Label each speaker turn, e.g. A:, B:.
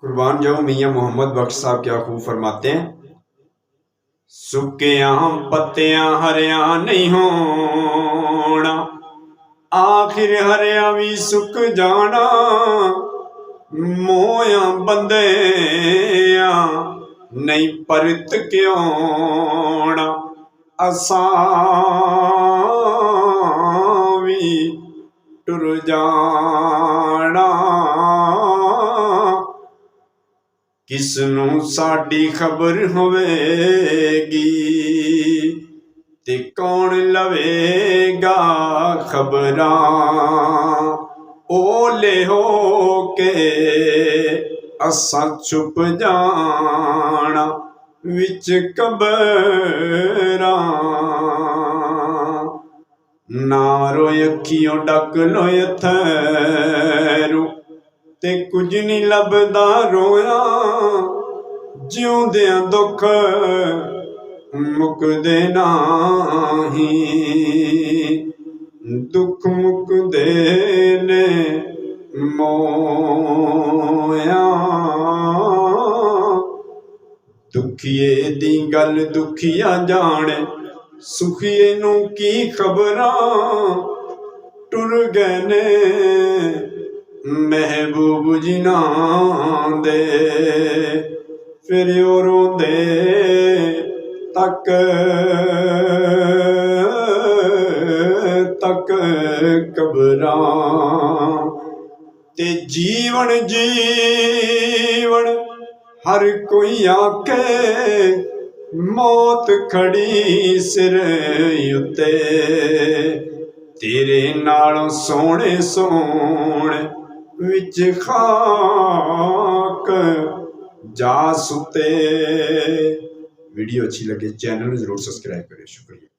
A: कुर्बान जाऊं मियाँ मोहम्मद बख्श साहब क्या खूब फरमाते हैं, सुक्कियां पत्तियां हरिया नहीं होना, आखिर हरिया भी सुक जाना, मोया बंदिया नहीं परत क्यों असां भी टुर जाना। किसनू साडी खबर होवेगी ते कौन लवेगा खबरां, ओले हो के असां छुप जाना विच कबरां। ना रोए अखियों डक लोए थैरू ते कुछ नहीं लभदा रोया, जिउंदियां दुख मुकदे नाही, दुख मुकदे ने मोया। दुखिए दी गल दुखिया जाने, सुखिए नू की खबरां, टुर गए ने महबूब जिन्हां दे, फिर ओ रोंदे तक तक कबरां। ते जीवन जीवन हर कोई आखे, मौत खड़ी सिर उत्ते, तेरे नालों सोने सोने विच खाक जा सुते। वीडियो अच्छी लगे चैनल जरूर सब्सक्राइब करें। शुक्रिया।